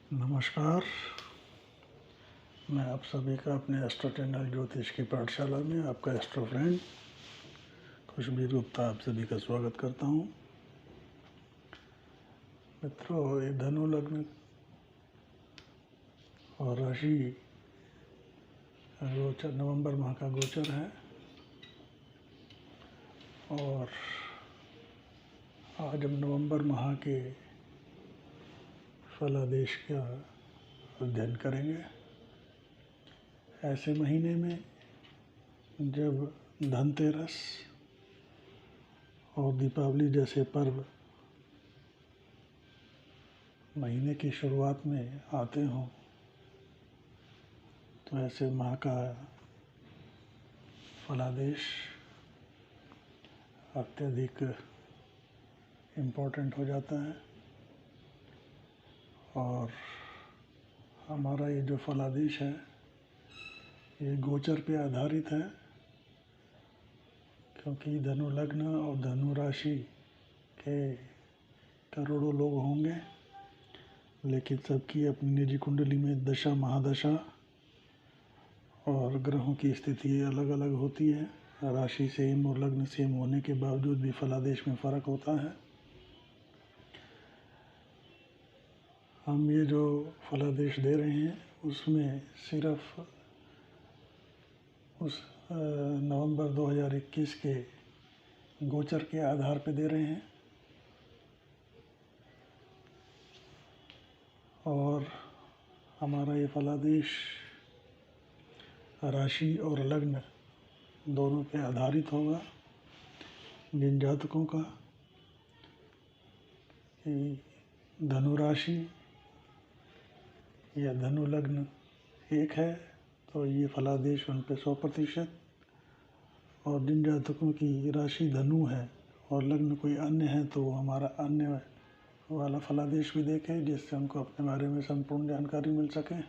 नमस्कार। मैं आप सभी का अपने एस्ट्रो चैनल ज्योतिष की पाठशाला में आपका एस्ट्रो फ्रेंड खुशबीर गुप्ता आप सभी का स्वागत करता हूं। मित्रों, ये धनु लग्न और राशि गोचर नवंबर माह का गोचर है और आज हम नवंबर माह के फलादेश का अध्ययन करेंगे। ऐसे महीने में जब धनतेरस और दीपावली जैसे पर्व महीने की शुरुआत में आते हों, तो ऐसे माह का फलादेश अत्यधिक इम्पोर्टेंट हो जाता है। और हमारा ये जो फलादेश है ये गोचर पे आधारित है, क्योंकि धनु लग्न और धनु राशि के करोड़ों लोग होंगे, लेकिन सबकी अपनी निजी कुंडली में दशा महादशा और ग्रहों की स्थिति अलग अलग होती है। राशि सेम और लग्न सेम होने के बावजूद भी फलादेश में फ़र्क होता है। हम ये जो फलादेश दे रहे हैं उसमें सिर्फ उस नवंबर 2021 के गोचर के आधार पे दे रहे हैं और हमारा ये फलादेश राशि और लग्न दोनों पे आधारित होगा। जिन जातकों का धनु राशि या धनु लग्न एक है तो ये फलादेश उन पे 100%, और जिन जातकों की राशि धनु है और लग्न कोई अन्य है तो हमारा अन्य वाला फलादेश भी देखें, जिससे उनको अपने बारे में संपूर्ण जानकारी मिल सके।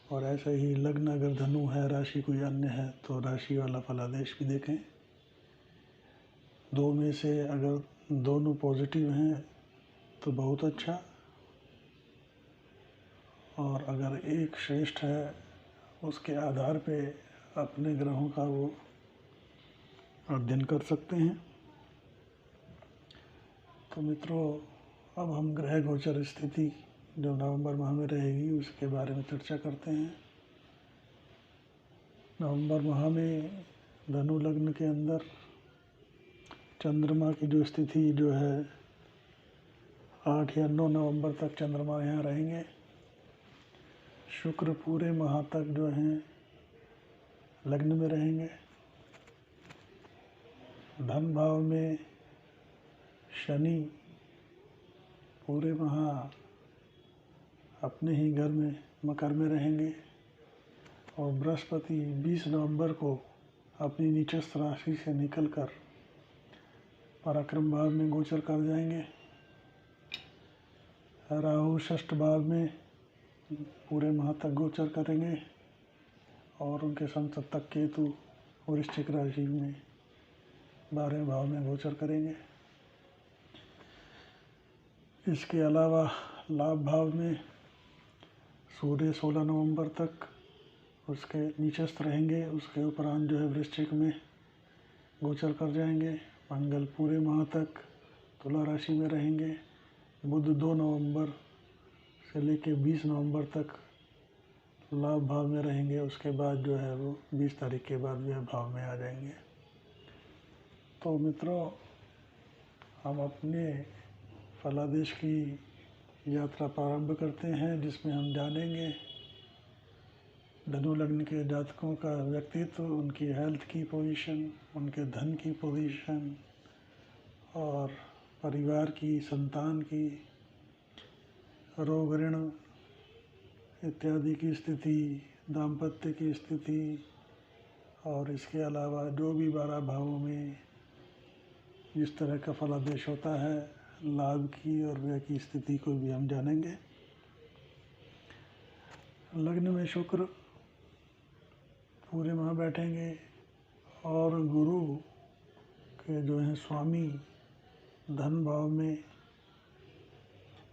और ऐसे ही लग्न अगर धनु है, राशि कोई अन्य है तो राशि वाला फलादेश भी देखें। दो में से अगर दोनों पॉजिटिव हैं तो बहुत अच्छा, और अगर एक श्रेष्ठ है उसके आधार पे अपने ग्रहों का वो अध्ययन कर सकते हैं। तो मित्रों, अब हम ग्रह गोचर स्थिति जो नवंबर माह में रहेगी उसके बारे में चर्चा करते हैं। नवंबर माह में धनु लग्न के अंदर चंद्रमा की जो स्थिति जो है 8 या 9 नवंबर तक चंद्रमा यहाँ रहेंगे। शुक्र पूरे माह तक जो हैं लग्न में रहेंगे। धन भाव में शनि पूरे माह अपने ही घर में मकर में रहेंगे और बृहस्पति 20 नवंबर को अपनी नीचस्थ राशि से निकलकर पराक्रम भाव में गोचर कर जाएंगे। राहु षष्ठ भाव में पूरे माह तक गोचर करेंगे और उनके संततक केतु वृश्चिक राशि में 12वें भाव में गोचर करेंगे। इसके अलावा लाभ भाव में सूर्य 16 नवंबर तक उसके नीचस्थ रहेंगे। उसके उपरांत जो है वृश्चिक में गोचर कर जाएंगे। मंगल पूरे माह तक तुला राशि में रहेंगे। बुध 2 नवंबर से लेकर 20 नवंबर तक लाभ भाव में रहेंगे। उसके बाद जो है वो 20 तारीख के बाद वह भाव में आ जाएंगे। तो मित्रों, हम अपने फलादेश की यात्रा प्रारंभ करते हैं, जिसमें हम जानेंगे धनु लग्न के जातकों का व्यक्तित्व, उनकी हेल्थ की पोजीशन, उनके धन की पोजीशन और परिवार की, संतान की, रोग ऋण इत्यादि की स्थिति, दाम्पत्य की स्थिति, और इसके अलावा जो भी 12 भावों में जिस तरह का फलादेश होता है, लाभ की और व्यय की स्थिति को भी हम जानेंगे। लग्न में शुक्र पूरे माह बैठेंगे और गुरु के जो हैं स्वामी धन भाव में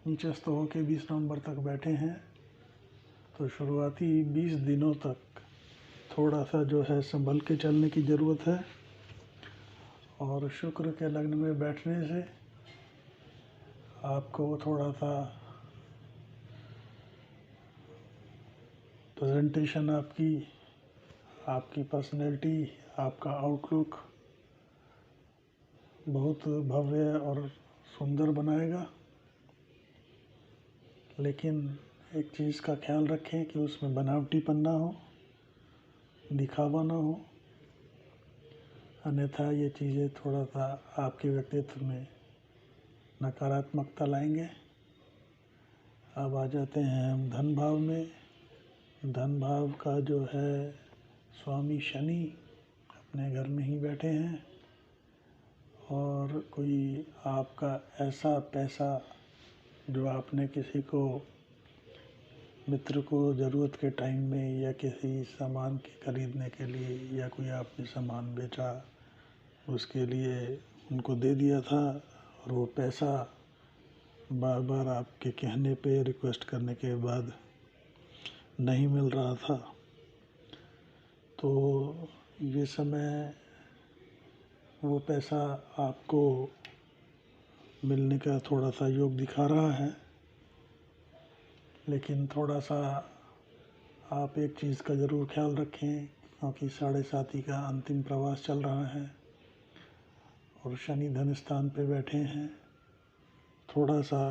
नीचस्थ होकर 20 नवंबर तक बैठे हैं, तो शुरुआती 20 दिनों तक थोड़ा सा जो है संभल के चलने की ज़रूरत है। और शुक्र के लग्न में बैठने से आपको थोड़ा सा प्रेजेंटेशन आपकी पर्सनैलिटी, आपका आउटलुक बहुत भव्य और सुंदर बनाएगा। लेकिन एक चीज़ का ख्याल रखें कि उसमें बनावटीपन ना हो, दिखावा ना हो, अन्यथा ये चीज़ें थोड़ा सा आपके व्यक्तित्व में नकारात्मकता लाएंगे। अब आ जाते हैं हम धन भाव में। धन भाव का जो है स्वामी शनि अपने घर में ही बैठे हैं, और कोई आपका ऐसा पैसा जो आपने किसी को, मित्र को ज़रूरत के टाइम में या किसी सामान के खरीदने के लिए, या कोई आपने सामान बेचा उसके लिए उनको दे दिया था, और वो पैसा बार बार आपके कहने पे, रिक्वेस्ट करने के बाद नहीं मिल रहा था, तो ये समय वो पैसा आपको मिलने का थोड़ा सा योग दिखा रहा है। लेकिन थोड़ा सा आप एक चीज़ का ज़रूर ख्याल रखें, क्योंकि 7.5 का अंतिम प्रवास चल रहा है और शनि धन स्थान पे बैठे हैं। थोड़ा सा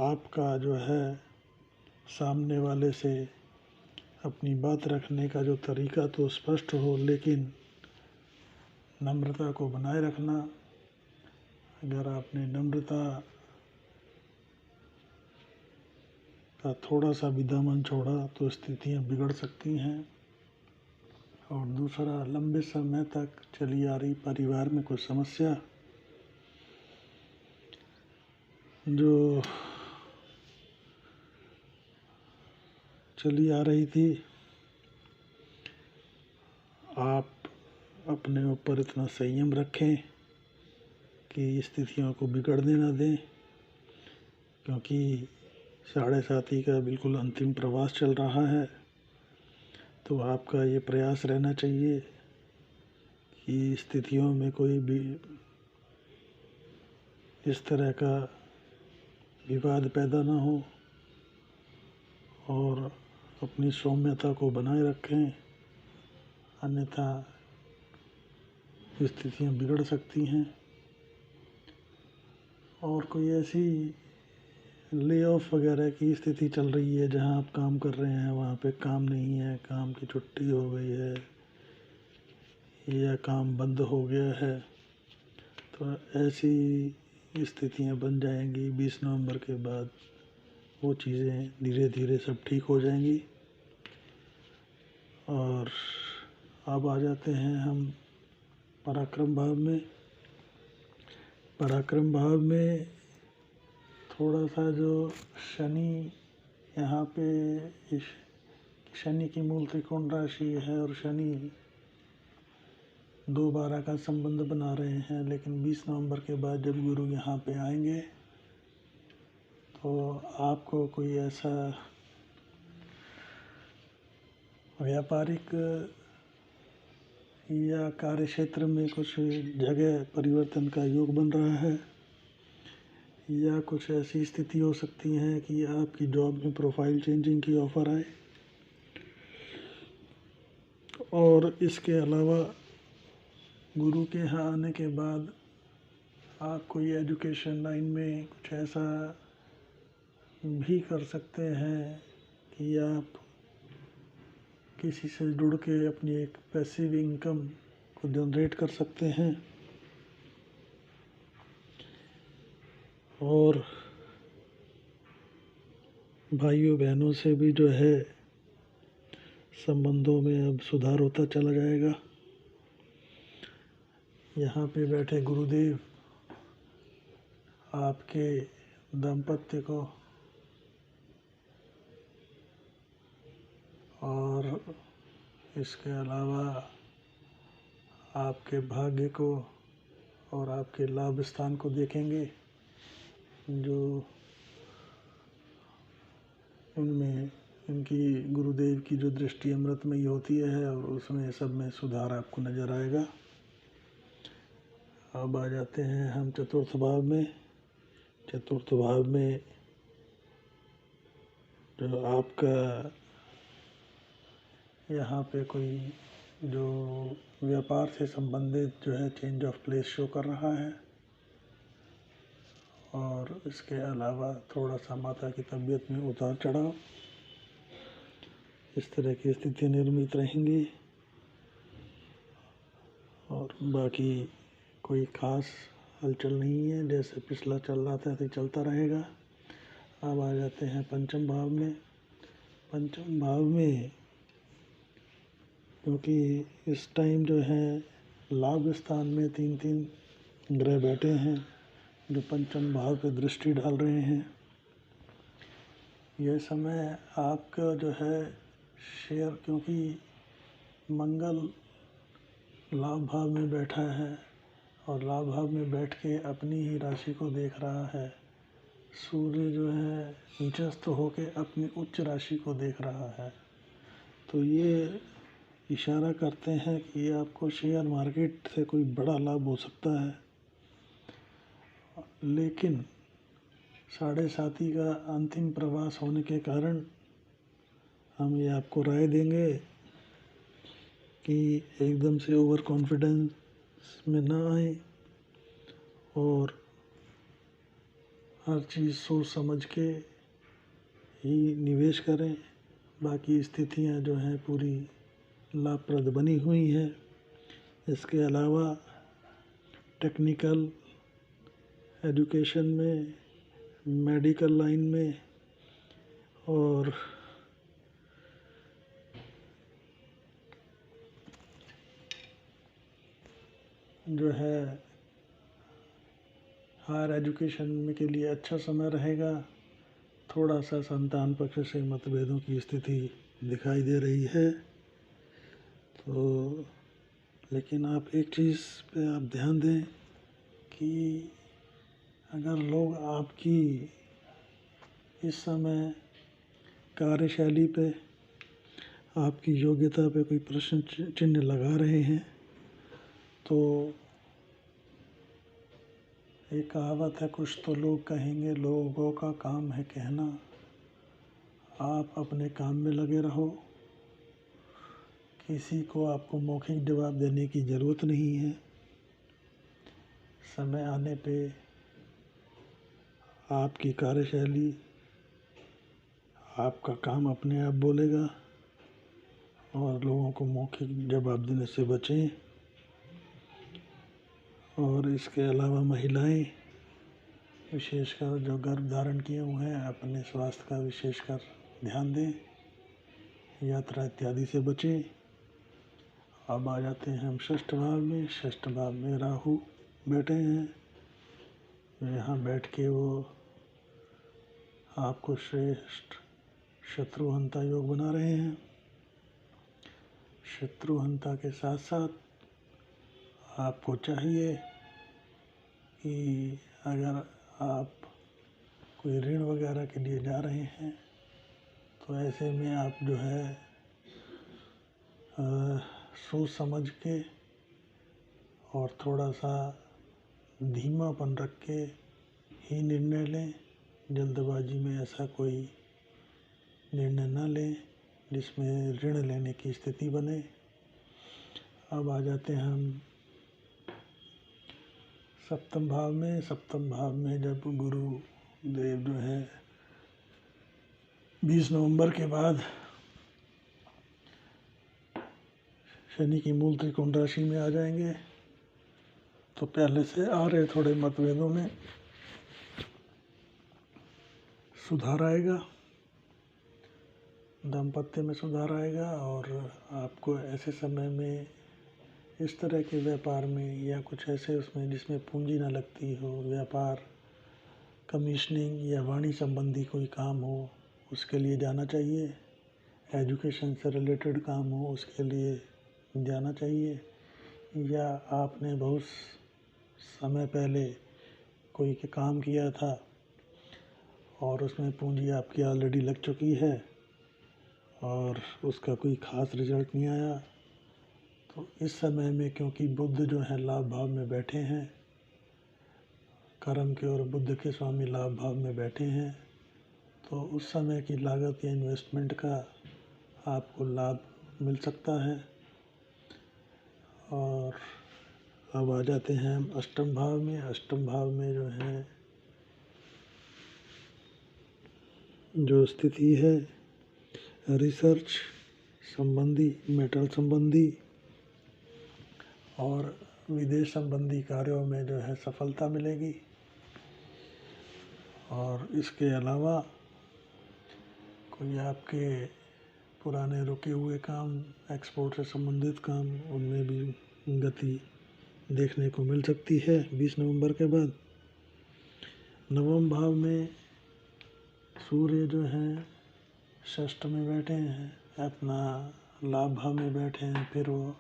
आपका जो है सामने वाले से अपनी बात रखने का जो तरीका तो स्पष्ट हो, लेकिन नम्रता को बनाए रखना। अगर आपने नम्रता का थोड़ा सा भी दामन छोड़ा तो स्थितियां बिगड़ सकती हैं। और दूसरा, लंबे समय तक चली आ रही परिवार में कुछ समस्या जो चली आ रही थी, आप अपने ऊपर इतना संयम रखें कि स्थितियों को बिगड़ने ना दें, क्योंकि 7.5 का बिल्कुल अंतिम प्रवास चल रहा है। तो आपका ये प्रयास रहना चाहिए कि स्थितियों में कोई भी इस तरह का विवाद पैदा ना हो, और अपनी सौम्यता को बनाए रखें, अन्यथा स्थितियां बिगड़ सकती हैं। और कोई ऐसी ले ऑफ वगैरह की स्थिति चल रही है जहां आप काम कर रहे हैं, वहां पे काम नहीं है, काम की छुट्टी हो गई है या काम बंद हो गया है, तो ऐसी स्थितियां बन जाएंगी 20 नवंबर के बाद। वो चीज़ें धीरे धीरे सब ठीक हो जाएंगी। और अब आ जाते हैं हम पराक्रम भाव में। पराक्रम भाव में थोड़ा सा जो शनि यहाँ पे, इस शनि की मूल त्रिकोण राशि है और शनि 2-12 का संबंध बना रहे हैं। लेकिन 20 नवंबर के बाद जब गुरु यहाँ पे आएंगे तो आपको कोई ऐसा व्यापारिक या कार्य क्षेत्र में कुछ जगह परिवर्तन का योग बन रहा है, या कुछ ऐसी स्थिति हो सकती है कि आपकी जॉब में प्रोफाइल चेंजिंग की ऑफ़र आए। और इसके अलावा गुरु के यहाँ आने के बाद आप कोई एजुकेशन लाइन में कुछ ऐसा भी कर सकते हैं कि आप किसी से जुड़ के अपनी एक पैसिव इनकम को जनरेट कर सकते हैं। और भाइयों बहनों से भी जो है संबंधों में अब सुधार होता चला जाएगा। यहाँ पे बैठे गुरुदेव आपके दाम्पत्य को और इसके अलावा आपके भाग्य को और आपके लाभ स्थान को देखेंगे, जो इनमें इनकी गुरुदेव की जो दृष्टि अमृतमयी होती है और उसमें सब में सुधार आपको नज़र आएगा। अब आ जाते हैं हम चतुर्थ भाव में। चतुर्थ भाव में जो आपका यहाँ पे कोई जो व्यापार से संबंधित जो है चेंज ऑफ प्लेस शो कर रहा है, और इसके अलावा थोड़ा सा माता की तबीयत में उतार चढ़ाव, इस तरह की स्थिति निर्मित रहेंगी। और बाकी कोई ख़ास हलचल नहीं है, जैसे पिछला चल रहा था ऐसे चलता रहेगा। अब आ जाते हैं पंचम भाव में। पंचम भाव में क्योंकि इस टाइम जो है लाभ स्थान में 3 ग्रह बैठे हैं जो पंचम भाव पे दृष्टि डाल रहे हैं, यह समय आपका जो है शेयर, क्योंकि मंगल लाभ भाव में बैठा है और लाभ भाव में बैठ के अपनी ही राशि को देख रहा है। सूर्य जो है नीचस्थ होके अपनी उच्च राशि को देख रहा है, तो ये इशारा करते हैं कि आपको शेयर मार्केट से कोई बड़ा लाभ हो सकता है। लेकिन 7.5 का अंतिम प्रवास होने के कारण हम ये आपको राय देंगे कि एकदम से ओवर कॉन्फिडेंस में ना आए और हर चीज़ सोच समझ के ही निवेश करें। बाकी स्थितियां जो हैं पूरी लाभप्रद बनी हुई हैं। इसके अलावा टेक्निकल एजुकेशन में, मेडिकल लाइन में और जो है हायर एजुकेशन में के लिए अच्छा समय रहेगा। थोड़ा सा संतान पक्ष से मतभेदों की स्थिति दिखाई दे रही है, तो लेकिन आप एक चीज़ पे आप ध्यान दें कि अगर लोग आपकी इस समय कार्यशैली पे, आपकी योग्यता पे कोई प्रश्न चिन्ह लगा रहे हैं, तो एक कहावत है, कुछ तो लोग कहेंगे, लोगों का काम है कहना। आप अपने काम में लगे रहो, किसी को आपको मौखिक जवाब देने की ज़रूरत नहीं है। समय आने पे आपकी कार्यशैली, आपका काम अपने आप बोलेगा और लोगों को मौखिक जवाब देने से बचें। और इसके अलावा महिलाएं विशेषकर जो गर्भ धारण किए हुए हैं, अपने स्वास्थ्य का विशेषकर ध्यान दें, यात्रा इत्यादि से बचें। अब आ जाते हैं हम षष्ठ भाव में। षष्ठ भाव में राहु बैठे हैं, यहाँ बैठ के वो आपको श्रेष्ठ शत्रुहंता योग बना रहे हैं। शत्रुहंता के साथ साथ आपको चाहिए कि अगर आप कोई ऋण वगैरह के लिए जा रहे हैं, तो ऐसे में आप जो है सोच समझ के और थोड़ा सा धीमापन रख के ही निर्णय लें। जल्दबाजी में ऐसा कोई निर्णय न लें जिसमें ऋण लेने की स्थिति बने। अब आ जाते हैं हम सप्तम भाव में। सप्तम भाव में जब गुरु देव जो है 20 नवंबर के बाद शनि की मूल त्रिकोण राशि में आ जाएंगे, तो पहले से आ रहे थोड़े मतभेदों में सुधार आएगा, दाम्पत्य में सुधार आएगा। और आपको ऐसे समय में इस तरह के व्यापार में या कुछ ऐसे उसमें जिसमें पूंजी ना लगती हो, व्यापार, कमीशनिंग या वाणी संबंधी कोई काम हो, उसके लिए जाना चाहिए। एजुकेशन से रिलेटेड काम हो, उसके लिए जाना चाहिए। या आपने बहुत समय पहले कोई काम किया था और उसमें पूंजी आपकी ऑलरेडी लग चुकी है और उसका कोई ख़ास रिजल्ट नहीं आया, तो इस समय में क्योंकि बुध जो है लाभ भाव में बैठे हैं, कर्म के और बुध के स्वामी लाभ भाव में बैठे हैं, तो उस समय की लागत या इन्वेस्टमेंट का आपको लाभ मिल सकता है। और अब आ जाते हैं हम अष्टम भाव में। अष्टम भाव में जो है जो स्थिति है रिसर्च संबंधी, मेटल संबंधी और विदेश संबंधी कार्यों में जो है सफलता मिलेगी। और इसके अलावा कोई आपके पुराने रुके हुए काम, एक्सपोर्ट से संबंधित काम, उनमें भी गति देखने को मिल सकती है 20 नवंबर के बाद। नवम भाव में सूर्य जो हैं षष्ठ में बैठे हैं, अपना लाभ भाव में बैठे हैं, फिर वो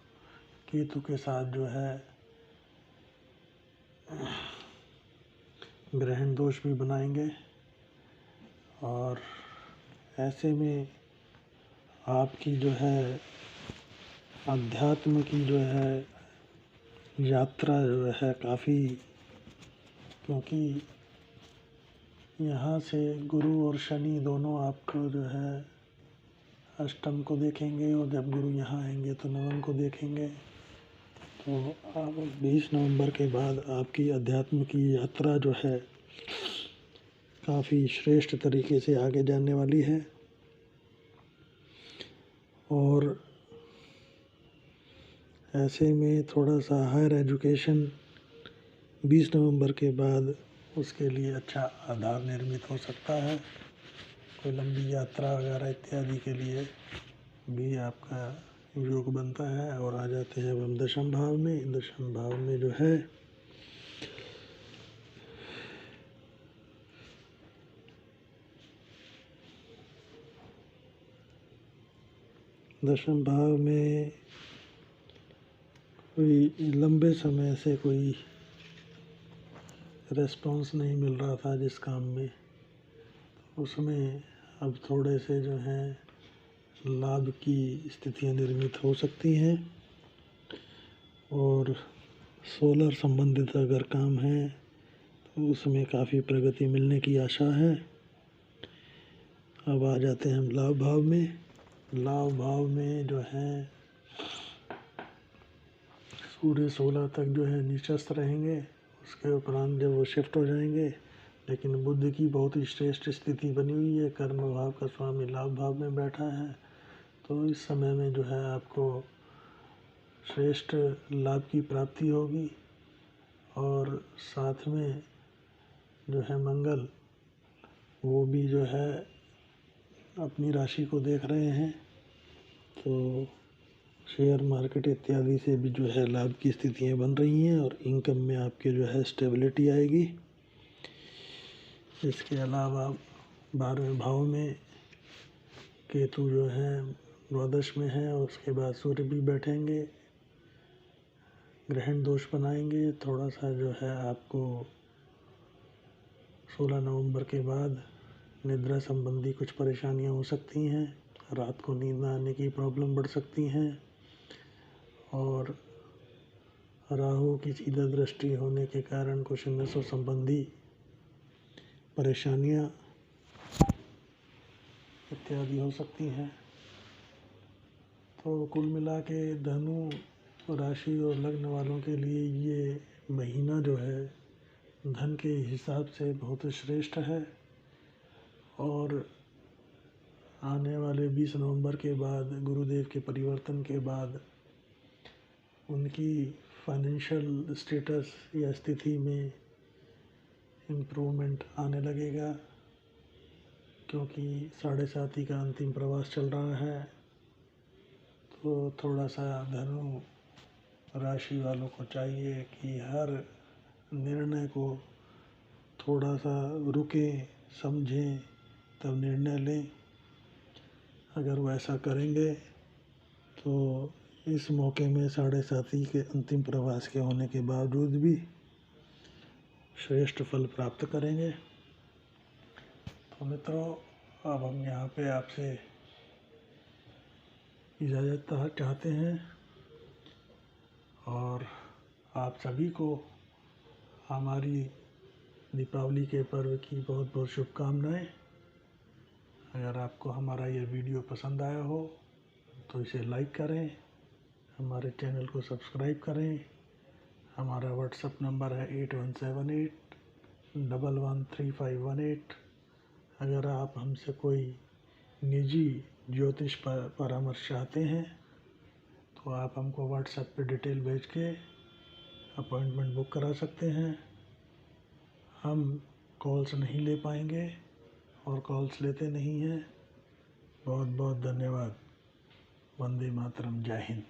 केतु के साथ जो है ग्रहण दोष भी बनाएंगे। और ऐसे में आपकी जो है अध्यात्म की जो है यात्रा जो है काफ़ी, क्योंकि यहाँ से गुरु और शनि दोनों आपको जो है अष्टम को देखेंगे, और जब गुरु यहाँ आएंगे तो नवम को देखेंगे। तो अब 20 नवंबर के बाद आपकी अध्यात्म की यात्रा जो है काफ़ी श्रेष्ठ तरीके से आगे जाने वाली है। और ऐसे में थोड़ा सा हायर एजुकेशन 20 नवंबर के बाद उसके लिए अच्छा आधार निर्मित हो सकता है। कोई लंबी यात्रा वगैरह इत्यादि के लिए भी आपका योग बनता है। और आ जाते हैं अब हम दशम भाव में। दशम भाव में जो है दशम भाव में कोई लंबे समय से कोई रेस्पॉन्स नहीं मिल रहा था जिस काम में, उसमें अब थोड़े से जो हैं लाभ की स्थितियां निर्मित हो सकती हैं। और सोलर संबंधित अगर काम है तो उसमें काफ़ी प्रगति मिलने की आशा है। अब आ जाते हैं हम लाभ भाव में। लाभ भाव में जो है सूर्य 16 तक जो है नीचस्थ रहेंगे, उसके उपरांत जब वो शिफ्ट हो जाएंगे, लेकिन बुध की बहुत ही श्रेष्ठ स्थिति बनी हुई है, कर्म भाव का स्वामी लाभ भाव में बैठा है। तो इस समय में जो है आपको श्रेष्ठ लाभ की प्राप्ति होगी। और साथ में जो है मंगल वो भी जो है अपनी राशि को देख रहे हैं, तो शेयर मार्केट इत्यादि से भी जो है लाभ की स्थितियां बन रही हैं और इनकम में आपके जो है स्टेबिलिटी आएगी। इसके अलावा 12वें भाव में केतु जो है द्वादश में है, और उसके बाद सूर्य भी बैठेंगे, ग्रहण दोष बनाएंगे। थोड़ा सा जो है आपको 16 नवंबर के बाद निद्रा संबंधी कुछ परेशानियां हो सकती हैं, रात को नींद न आने की प्रॉब्लम बढ़ सकती हैं। और राहु की सीधा दृष्टि होने के कारण कुछ नसों संबंधी परेशानियां इत्यादि हो सकती हैं। तो कुल मिला के धनु राशि और लग्न वालों के लिए ये महीना जो है धन के हिसाब से बहुत श्रेष्ठ है। और आने वाले 20 नवंबर के बाद गुरुदेव के परिवर्तन के बाद उनकी फाइनेंशियल स्टेटस या स्थिति में इम्प्रूवमेंट आने लगेगा, क्योंकि 7.5 का अंतिम प्रवास चल रहा है। तो थोड़ा सा धनु राशि वालों को चाहिए कि हर निर्णय को थोड़ा सा रुकें, समझें, तब निर्णय लें। अगर वो ऐसा करेंगे तो इस मौके में 7.5 के अंतिम प्रवास के होने के बावजूद भी श्रेष्ठ फल प्राप्त करेंगे। तो मित्रों, अब हम यहाँ पे आपसे इजाज़त चाहते हैं और आप सभी को हमारी दीपावली के पर्व की बहुत बहुत शुभकामनाएं। अगर आपको हमारा ये वीडियो पसंद आया हो तो इसे लाइक करें, हमारे चैनल को सब्सक्राइब करें। हमारा व्हाट्सएप नंबर है 8178113518। अगर आप हमसे कोई निजी ज्योतिष परामर्श चाहते हैं तो आप हमको व्हाट्सएप पे डिटेल भेज के अपॉइंटमेंट बुक करा सकते हैं। हम कॉल्स नहीं ले पाएंगे और कॉल्स लेते नहीं हैं। बहुत बहुत धन्यवाद। वंदे मातरम। जय हिंद।